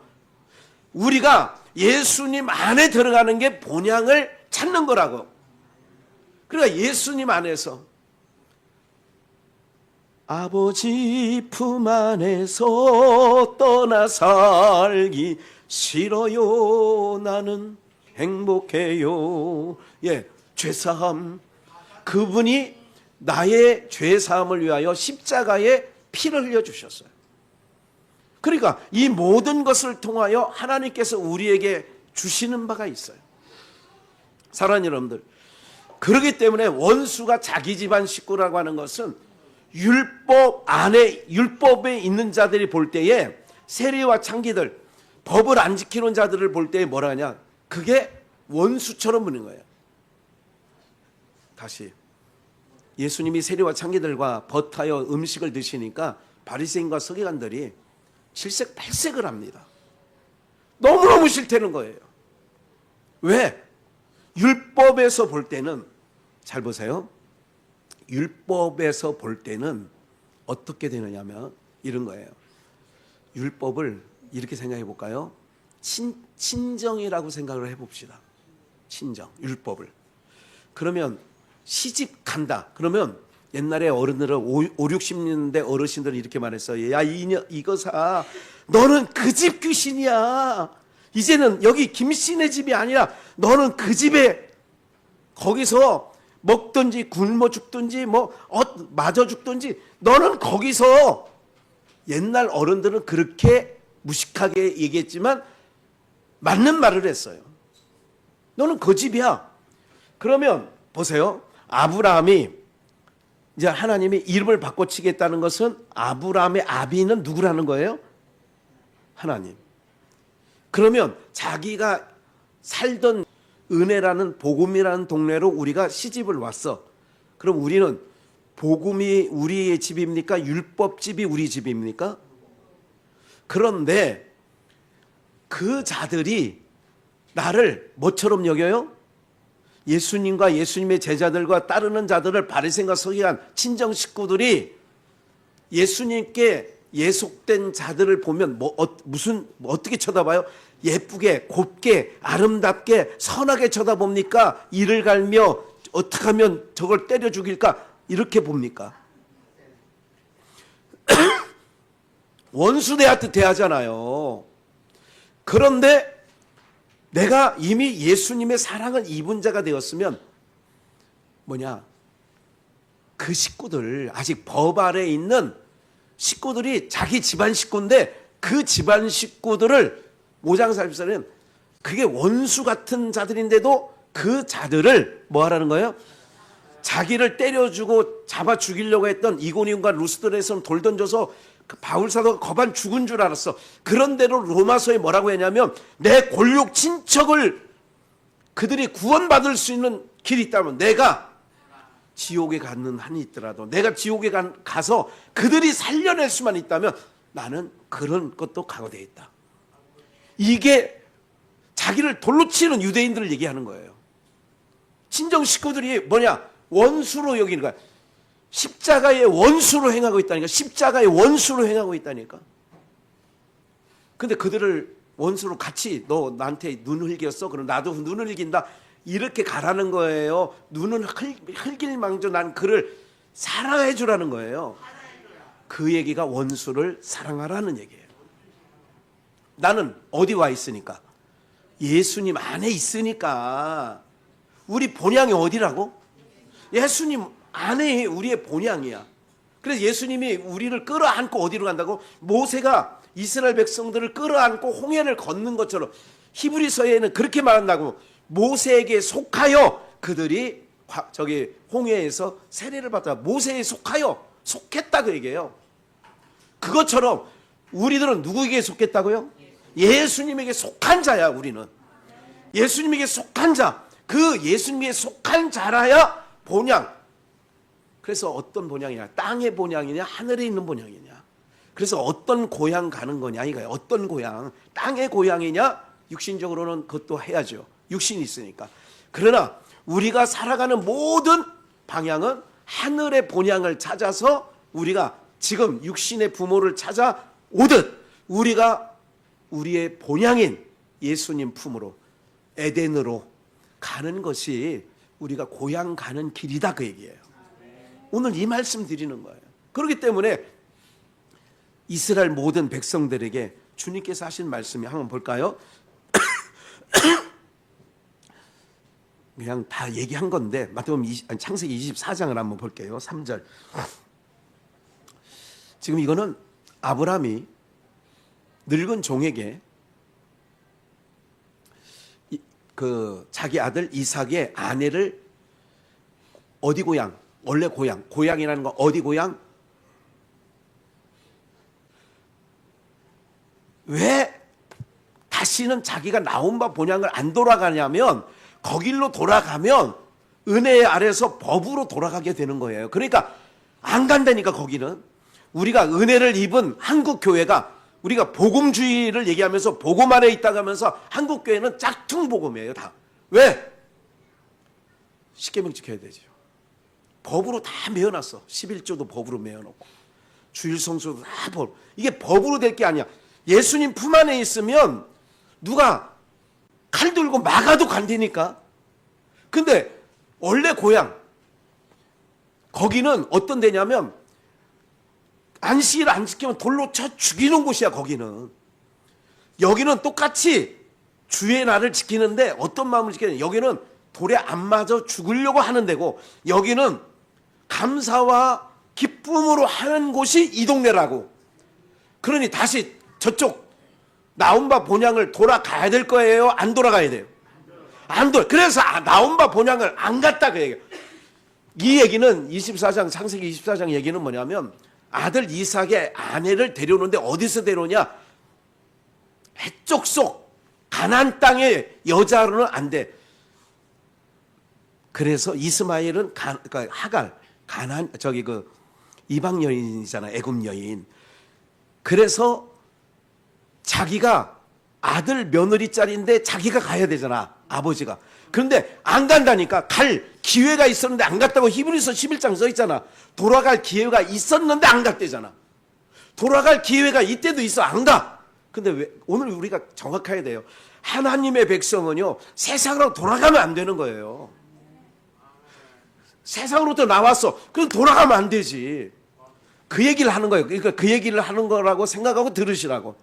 우리가 예수님 안에 들어가는 게 본향을 찾는 거라고. 그러니까 예수님 안에서 아버지 품 안에서 떠나 살기 싫어요. 나는 행복해요. 예, 죄사함. 그분이 나의 죄사함을 위하여 십자가에 피를 흘려주셨어요. 그러니까 이 모든 것을 통하여 하나님께서 우리에게 주시는 바가 있어요. 사랑하는 여러분들, 그렇기 때문에 원수가 자기 집안 식구라고 하는 것은 율법 안에, 율법에 있는 자들이 볼 때에 세리와 창기들, 법을 안 지키는 자들을 볼 때에 뭐라 하냐? 그게 원수처럼 보는 거예요. 다시, 예수님이 세리와 창기들과 벗하여 음식을 드시니까 바리새인과 서기관들이 질색팔색을 합니다. 너무너무 싫다는 거예요. 왜? 율법에서 볼 때는, 잘 보세요. 율법에서 볼 때는 어떻게 되느냐면 이런 거예요. 율법을 이렇게 생각해 볼까요? 친정이라고 생각을 해봅시다. 친정, 율법을. 그러면 시집 간다. 그러면 옛날에 어른들은 60년대 어르신들은 이렇게 말했어요. 야, 이거사, 너는 그 집 귀신이야. 이제는 여기 김씨네 집이 아니라 너는 그 집에 거기서 먹든지 굶어 죽든지 맞아 죽든지 너는 거기서. 옛날 어른들은 그렇게 무식하게 얘기했지만 맞는 말을 했어요. 너는 그 집이야. 그러면 보세요. 아브라함이 이제 하나님이 이름을 바꿔치겠다는 것은 아브라함의 아비는 누구라는 거예요? 하나님. 그러면 자기가 살던 은혜라는 복음이라는 동네로 우리가 시집을 왔어. 그럼 우리는 복음이 우리의 집입니까? 율법집이 우리 집입니까? 그런데 그 자들이 나를 뭐처럼 여겨요? 예수님과 예수님의 제자들과 따르는 자들을 바리새인과 서기관 친정 식구들이 예수님께 예속된 자들을 보면 어떻게 쳐다봐요? 예쁘게, 곱게, 아름답게, 선하게 쳐다봅니까? 이를 갈며 어떻게 하면 저걸 때려 죽일까? 이렇게 봅니까? 원수대한테 대하잖아요. 그런데 내가 이미 예수님의 사랑을 입은 자가 되었으면 그 식구들, 아직 법 아래에 있는 식구들이 자기 집안 식구인데 그 집안 식구들을 모장살피사는 그게 원수 같은 자들인데도 그 자들을 뭐 하라는 거예요? 자기를 때려주고 잡아 죽이려고 했던 이고니온과 루스드레에서는 돌 던져서 그 바울사도가 거반 죽은 줄 알았어. 그런대로 로마서에 뭐라고 했냐면 내 골육 친척을 그들이 구원받을 수 있는 길이 있다면 내가 지옥에 가는 한이 있더라도 내가 지옥에 가서 그들이 살려낼 수만 있다면 나는 그런 것도 각오되어 있다. 이게 자기를 돌로 치는 유대인들을 얘기하는 거예요. 친정 식구들이 원수로 여기는 거야. 십자가의 원수로 행하고 있다니까. 십자가의 원수로 행하고 있다니까. 근데 그들을 원수로 같이 너 나한테 눈 흘겼어? 그럼 나도 눈을 흘긴다. 이렇게 가라는 거예요. 눈은 흘길망저 난 그를 사랑해 주라는 거예요. 그 얘기가 원수를 사랑하라는 얘기예요. 나는 어디 와 있으니까? 예수님 안에 있으니까. 우리 본향이 어디라고? 예수님 안에 우리의 본향이야. 그래서 예수님이 우리를 끌어안고 어디로 간다고? 모세가 이스라엘 백성들을 끌어안고 홍해를 걷는 것처럼 히브리서에는 그렇게 말한다고. 모세에게 속하여 그들이 홍해에서 세례를 받다. 모세에 속하여 속했다 그 얘기예요. 그것처럼 우리들은 누구에게 속했다고요? 예수님에게 속한 자야. 우리는 예수님에게 속한 자. 그 예수님에게 속한 자라야 본향. 그래서 어떤 본향이냐? 땅의 본향이냐? 하늘에 있는 본향이냐? 그래서 어떤 고향 가는 거냐 이거예요. 어떤 고향? 땅의 고향이냐? 육신적으로는 그것도 해야죠. 육신이 있으니까. 그러나 우리가 살아가는 모든 방향은 하늘의 본향을 찾아서 우리가 지금 육신의 부모를 찾아오듯 우리가 우리의 본향인 예수님 품으로 에덴으로 가는 것이 우리가 고향 가는 길이다 그 얘기예요. 오늘 이 말씀 드리는 거예요. 그렇기 때문에 이스라엘 모든 백성들에게 주님께서 하신 말씀이 한번 볼까요? 그냥 다 얘기한 건데 마태복음 창세기 24장을 한번 볼게요. 3절. 지금 이거는 아브라함이 늙은 종에게 그 자기 아들 이삭의 아내를 어디 고향? 원래 고향이라는 건 어디 고향? 왜 다시는 자기가 나온 바 본향을 안 돌아가냐면 거길로 돌아가면 은혜 아래서 법으로 돌아가게 되는 거예요. 그러니까 안 간다니까. 거기는 우리가 은혜를 입은 한국 교회가 우리가 복음주의를 얘기하면서 복음 안에 있다고 하면서 한국 교회는 짝퉁 복음이에요. 다 왜? 십계명 지켜야 되죠. 법으로 다 메어놨어. 11조도 법으로 메어놓고 주일 성수도 다 법. 이게 법으로 될 게 아니야. 예수님 품 안에 있으면 누가 칼 들고 막아도 간다니까. 근데 원래 고향 거기는 어떤 데냐면 안식일 안 지키면 돌로 쳐 죽이는 곳이야. 거기는. 여기는 똑같이 주의 날을 지키는데 어떤 마음을 지키냐. 여기는 돌에 안 맞아 죽으려고 하는 데고, 여기는 감사와 기쁨으로 하는 곳이 이 동네라고. 그러니 다시 저쪽 나온바 본향을 돌아가야 될 거예요? 안 돌아가야 돼요? 안 돌아. 그래서 나온바 본향을 안 갔다 그 얘기예요. 이 얘기는 24장 창세기 24장 얘기는 뭐냐면 아들 이삭의 아내를 데려오는데 어디서 데려오냐? 해쪽 속 가나안 땅의 여자로는 안 돼. 그래서 이스마엘은 그러니까 하갈 가나안 저기 그 이방 여인이잖아. 애굽 여인. 그래서 자기가 아들 며느리 짤인데 자기가 가야 되잖아. 아버지가. 그런데 안 간다니까. 갈 기회가 있었는데 안 갔다고 히브리서 11장 써 있잖아. 돌아갈 기회가 있었는데 안 갔대잖아. 돌아갈 기회가 이때도 있어. 안 가. 근데 왜 오늘 우리가 정확해야 돼요. 하나님의 백성은요, 세상으로 돌아가면 안 되는 거예요. 세상으로부터 나왔어. 그럼 돌아가면 안 되지. 그 얘기를 하는 거예요. 그러니까 그 얘기를 하는 거라고 생각하고 들으시라고.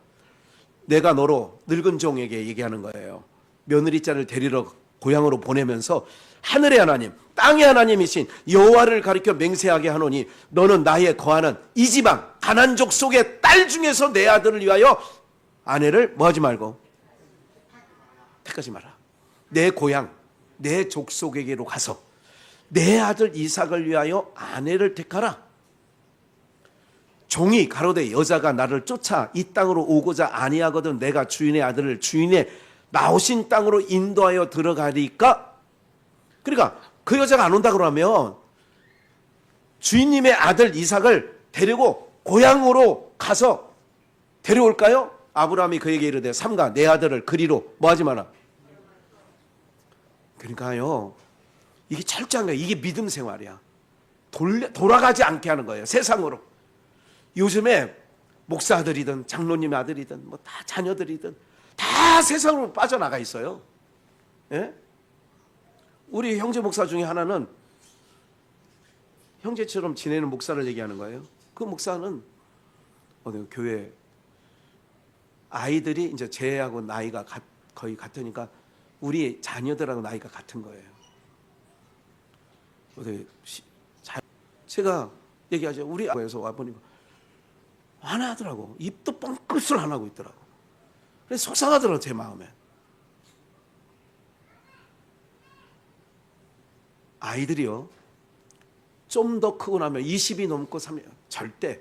내가 너로 늙은 종에게 얘기하는 거예요. 며느리 짤을 데리러 고향으로 보내면서 하늘의 하나님, 땅의 하나님이신 여호와를 가리켜 맹세하게 하노니 너는 나의 거하는 이 지방 가나안족 속의 딸 중에서 내 아들을 위하여 아내를 뭐하지 말고 택하지 마라. 내 고향, 내 족속에게로 가서 내 아들 이삭을 위하여 아내를 택하라. 종이 가로되 여자가 나를 쫓아 이 땅으로 오고자 아니하거든 내가 주인의 아들을 주인의 나오신 땅으로 인도하여 들어가리까? 그러니까 그 여자가 안 온다 그러면 주인님의 아들 이삭을 데리고 고향으로 가서 데려올까요? 아브라함이 그에게 이르되 삼가 내 아들을 그리로 뭐하지 마라. 그러니까요, 이게 철저한 거예요. 이게 믿음 생활이야. 돌아가지 않게 하는 거예요. 세상으로. 요즘에 목사 아들이든 장로님의 아들이든 뭐 다 자녀들이든 다 세상으로 빠져나가 있어요. 예? 우리 형제 목사 중에 하나는 형제처럼 지내는 목사를 얘기하는 거예요. 그 목사는 어느 교회 아이들이 이제 쟤하고 나이가 거의 같으니까 우리 자녀들하고 나이가 같은 거예요. 제가 얘기하죠. 우리 아버에서 와보니까 화나더라고. 입도 뻥끗을 안 하고 있더라고. 그래서 속상하더라고, 제 마음에. 아이들이요, 좀 더 크고 나면 20이 넘고 30, 절대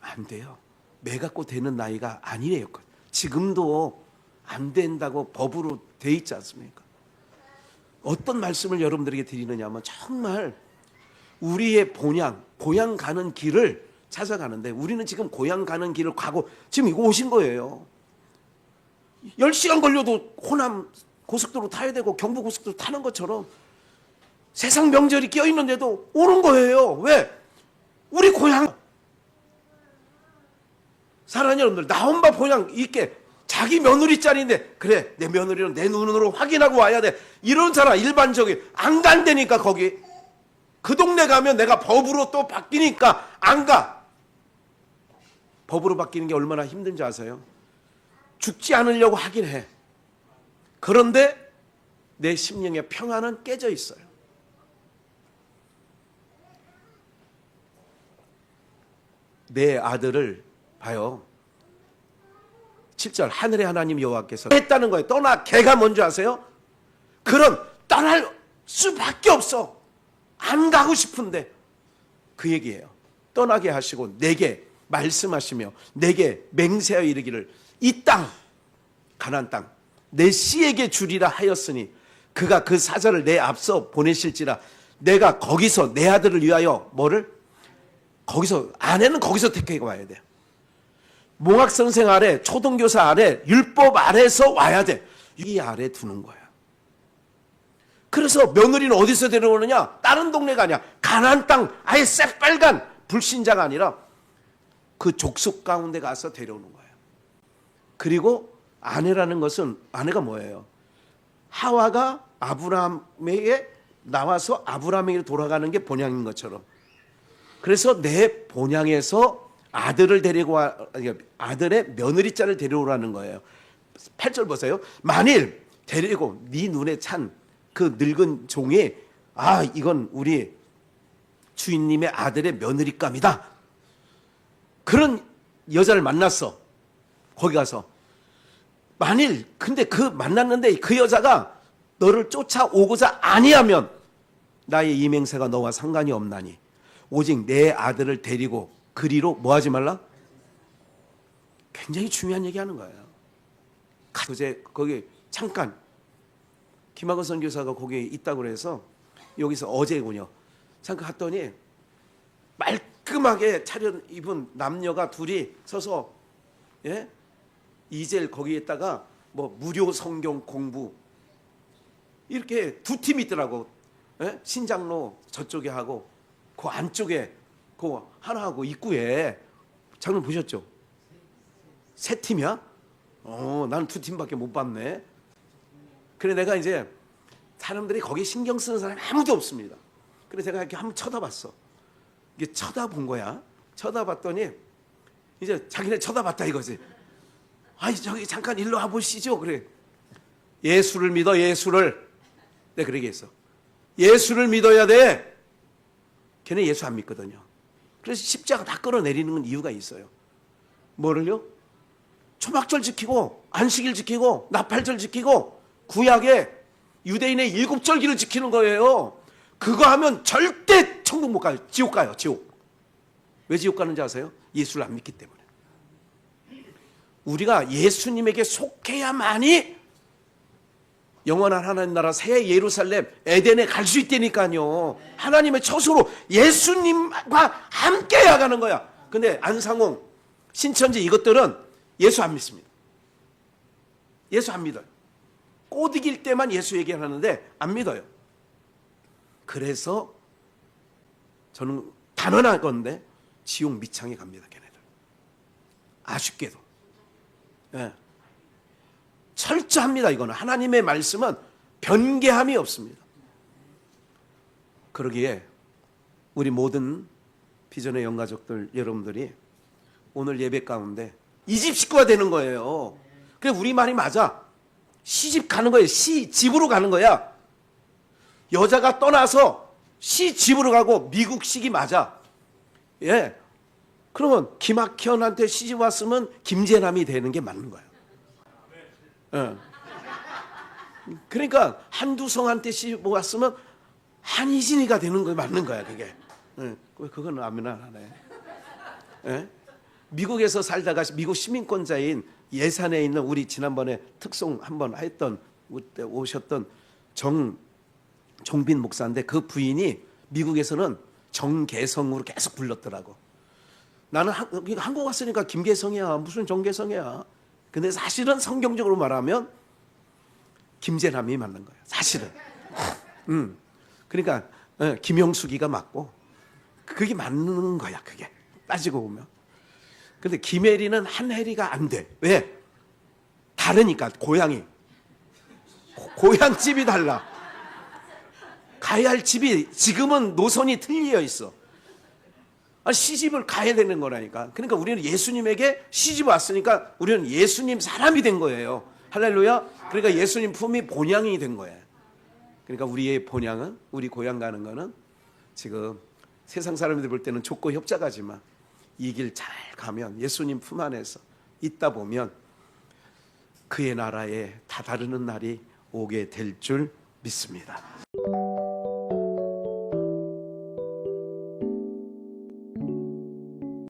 안 돼요. 매 갖고 되는 나이가 아니래요. 지금도 안 된다고 법으로 돼 있지 않습니까? 어떤 말씀을 여러분들에게 드리느냐 하면 정말 우리의 본향, 고향 가는 길을 찾아가는데 우리는 지금 고향 가는 길을 가고 지금 이거 오신 거예요. 10시간 걸려도 호남 고속도로 타야 되고 경부 고속도로 타는 것처럼 세상 명절이 껴있는데도 오는 거예요. 왜? 우리 고향. 사랑하는 여러분들, 나온 바 본향 있게 자기 며느리 짤인데 그래 내 며느리는 내 눈으로 확인하고 와야 돼. 이런 사람 일반적인 안 간다니까. 거기 그 동네 가면 내가 법으로 또 바뀌니까 안 가. 법으로 바뀌는 게 얼마나 힘든지 아세요? 죽지 않으려고 하긴 해. 그런데 내 심령의 평안은 깨져 있어요. 내 아들을 봐요. 7절 하늘의 하나님 여호와께서 했다는 거예요. 떠나. 걔가 뭔지 아세요? 그런 떠날 수밖에 없어. 안 가고 싶은데 그 얘기예요. 떠나게 하시고 내게 말씀하시며 내게 맹세하여 이르기를 이 땅 가나안 땅 내 씨에게 주리라 하였으니 그가 그 사자를 내 앞서 보내실지라 내가 거기서 내 아들을 위하여 뭐를 거기서 아내는 거기서 택해 와야 돼. 몽학 선생 아래 초등교사 아래 율법 아래서 와야 돼. 이 아래 두는 거야. 그래서 며느리는 어디서 데려오느냐? 다른 동네가 아니야. 가나안 땅, 아예 새빨간 불신자가 아니라 그 족속 가운데 가서 데려오는 거예요. 그리고 아내라는 것은, 아내가 뭐예요? 하와가 아브라함에게 나와서 아브라함에게 돌아가는 게 본향인 것처럼, 그래서 내 본향에서 아들을 데리고 아들의 며느리자를 데려오라는 거예요. 8절 보세요. 만일 데리고 네 눈에 찬 그 늙은 종이, 아, 이건 우리 주인님의 아들의 며느리감이다, 그런 여자를 만났어. 거기 가서 만일 근데 그 만났는데 그 여자가 너를 쫓아오고자 아니하면 나의 이 맹세가 너와 상관이 없나니 오직 내 아들을 데리고 그리로 뭐 하지 말라? 굉장히 중요한 얘기하는 거예요. 어제 거기 잠깐 김학원 선교사가 거기 있다고 그래서 여기서 어제군요. 잠깐 갔더니 말끔하게 차려 입은 남녀가 둘이 서서, 예? 이젤 거기에다가 뭐 무료 성경 공부 이렇게 두 팀이 있더라고. 예? 신장로 저쪽에 하고 그 안쪽에 그 하나 하고 입구에. 장면 보셨죠? 세 팀이야? 나는 두 팀밖에 못 봤네. 그래 내가 이제 사람들이 거기 신경 쓰는 사람이 아무도 없습니다. 그래서 제가 이렇게 한번 쳐다봤어. 이게 쳐다본 거야. 쳐다봤더니 이제 자기네 쳐다봤다 이거지. 아니 저기 잠깐 일로 와보시죠. 그래. 예수를 믿어, 예수를. 내가 그러게 했어. 예수를 믿어야 돼. 걔네 예수 안 믿거든요. 그래서 십자가 다 끌어내리는 건 이유가 있어요. 뭐를요? 초막절 지키고 안식일 지키고 나팔절 지키고 구약에 유대인의 7절기를 지키는 거예요. 그거 하면 절대 천국 못 가요. 지옥 가요. 지옥. 왜 지옥 가는지 아세요? 예수를 안 믿기 때문에. 우리가 예수님에게 속해야만이 영원한 하나님 나라 새 예루살렘 에덴에 갈 수 있다니까요. 하나님의 처소로 예수님과 함께 가는 거야. 근데 안상홍, 신천지 이것들은 예수 안 믿습니다. 예수 안 믿어요. 꼬드길 때만 예수 얘기하는데 안 믿어요. 그래서 저는 단언할 건데 지옥 밑창에 갑니다. 걔네들. 아쉽게도. 예. 철저합니다. 이거는 하나님의 말씀은 변개함이 없습니다. 그러기에 우리 모든 비전의 영가족들 여러분들이 오늘 예배 가운데 이 집 식구가 되는 거예요. 그래 우리 말이 맞아. 시집 가는 거예요. 시집으로 가는 거야. 여자가 떠나서 시집으로 가고 미국식이 맞아. 예. 그러면 김학현한테 시집 왔으면 김재남이 되는 게 맞는 거예요. 예. 그러니까 한두성한테 시집 왔으면 한희진이가 되는 거 맞는 거야. 그게. 예. 그건 아멘 안 하네. 예? 미국에서 살다가 미국 시민권자인 예산에 있는 우리 지난번에 특송 한번 했던 오셨던 정종빈 목사인데 그 부인이 미국에서는 정계성으로 계속 불렀더라고. 나는 한국 왔으니까 김계성이야. 무슨 정계성이야. 근데 사실은 성경적으로 말하면 김재남이 맞는 거야. 사실은. 그러니까 김영숙이가 맞고 그게 맞는 거야. 그게 따지고 보면. 근데 김혜리는 한혜리가 안 돼. 왜? 다르니까. 고향이. 고향집이 달라. 가야 할 집이 지금은 노선이 틀려 있어. 시집을 가야 되는 거라니까. 그러니까 우리는 예수님에게 시집 왔으니까 우리는 예수님 사람이 된 거예요. 할렐루야. 그러니까 예수님 품이 본향이 된 거예요. 그러니까 우리의 본향은, 우리 고향 가는 거는 지금 세상 사람들이 볼 때는 좁고 협착하지만 이 길 잘 가면 예수님 품 안에서 있다 보면 그의 나라에 다다르는 날이 오게 될 줄 믿습니다.